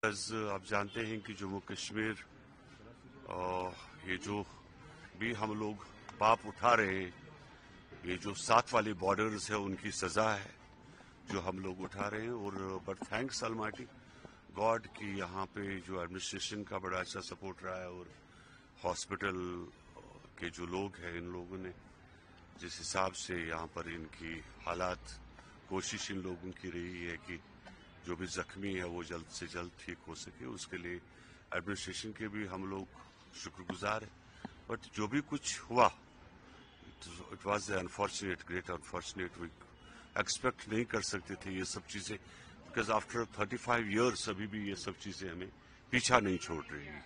आप जानते हैं कि जम्मू कश्मीर ये जो भी हम लोग पाप उठा रहे हैं, ये जो साथ वाले बॉर्डर्स है उनकी सजा है जो हम लोग उठा रहे हैं। और बट थैंक्स ऑलमाइटी गॉड कि यहाँ पे जो एडमिनिस्ट्रेशन का बड़ा अच्छा सपोर्ट रहा है और हॉस्पिटल के जो लोग हैं, इन लोगों ने जिस हिसाब से यहाँ पर इनकी हालात, कोशिश इन लोगों की रही है कि जो भी जख्मी है वो जल्द से जल्द ठीक हो सके, उसके लिए एडमिनिस्ट्रेशन के भी हम लोग शुक्रगुजार हैं। बट जो भी कुछ हुआ, it was unfortunate, great unfortunate. We expect नहीं कर सकते थे ये सब चीजें, बिकॉज आफ्टर 35 ईयर्स अभी भी ये सब चीजें हमें पीछा नहीं छोड़ रही है,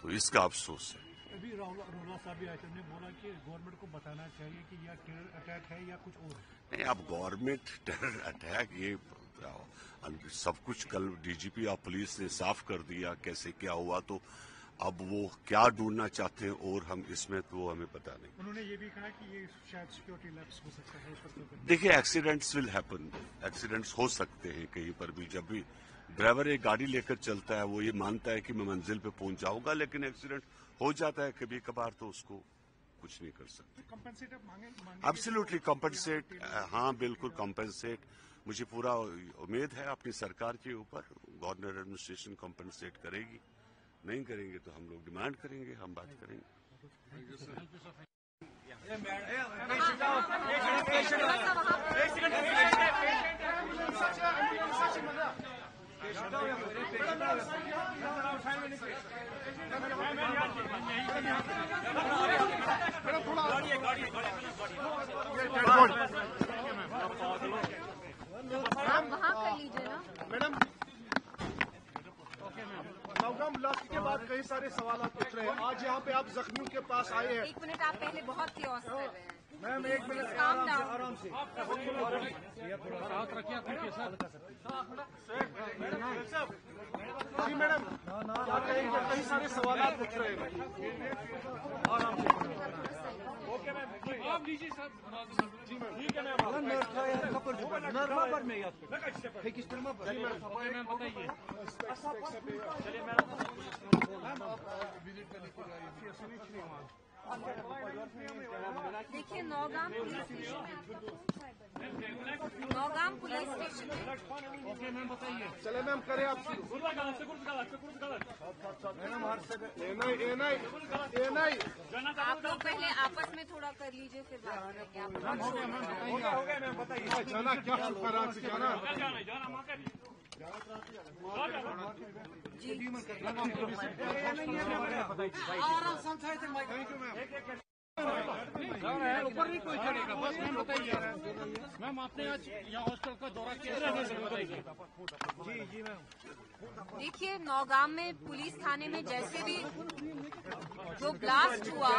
तो इसका अफसोस है। अभी रोला साहब भी आए थे, उन्होंने बोला कि गवर्नमेंट को बताना चाहिए कि यह टेरर अटैक है या कुछ और। नहीं, अब गवर्नमेंट टेरर अटैक ये सब कुछ कल डीजीपी और पुलिस ने साफ कर दिया कैसे क्या हुआ, तो अब वो क्या ढूंढना चाहते हैं और हम इसमें तो हमें पता नहीं। उन्होंने ये भी कहा कि ये शायद सिक्योरिटी लैप्स हो सकता है। देखिए, एक्सीडेंट्स विल हैपन, एक्सीडेंट्स हो सकते हैं कहीं पर भी। जब भी ड्राइवर एक गाड़ी लेकर चलता है वो ये मानता है कि मैं मंजिल पे पहुंच जाऊंगा, लेकिन एक्सीडेंट हो जाता है कभी कभार, तो उसको कुछ नहीं कर सकते। एब्सोल्युटली कॉम्पनसेट, हाँ बिल्कुल कॉम्पनसेट। मुझे पूरा उम्मीद है अपनी सरकार के ऊपर, गवर्नर एडमिनिस्ट्रेशन कॉम्पनसेट करेगी। नहीं करेंगे तो हम लोग डिमांड करेंगे, हम बात करेंगे। आप वहाँ कर लीजिए ना मैडम। नौगाम ब्लास्ट के बाद कई सारे सवाल उठ रहे हैं। आज यहाँ पे आप जख्मियों के पास आए हैं। 1 मिनट, आप पहले बहुत क्योस कर रहे हैं। मैम 1 मिनट, आराम से जी मैडम, क्या कहेंगे? कई सारे सवाल उठ रहे हैं। आराम से। ओके मैम, आप लीजिए सर। जी मैम, ठीक है मैम। नरमा पर मैं याद है किस तरह पर। जी मैम, बताइए। चलिए मैम, आप विजिट करने को आइए। देखिए, Nowgam police station okay ma'am, बताइए। चले मैम, करें आप। आप लोग पहले आपस में थोड़ा कर लीजिए, फिर बात करेंगे। हो गया मैम, बताइए। जाना क्या जाना ऊपर नहीं कोई चढ़ेगा। बस मैम बताइए। मैम आपने आज यहाँ हॉस्टल का दौरा किया? जी मैम। देखिए, नौगाम में पुलिस थाने में जैसे भी जो ब्लास्ट हुआ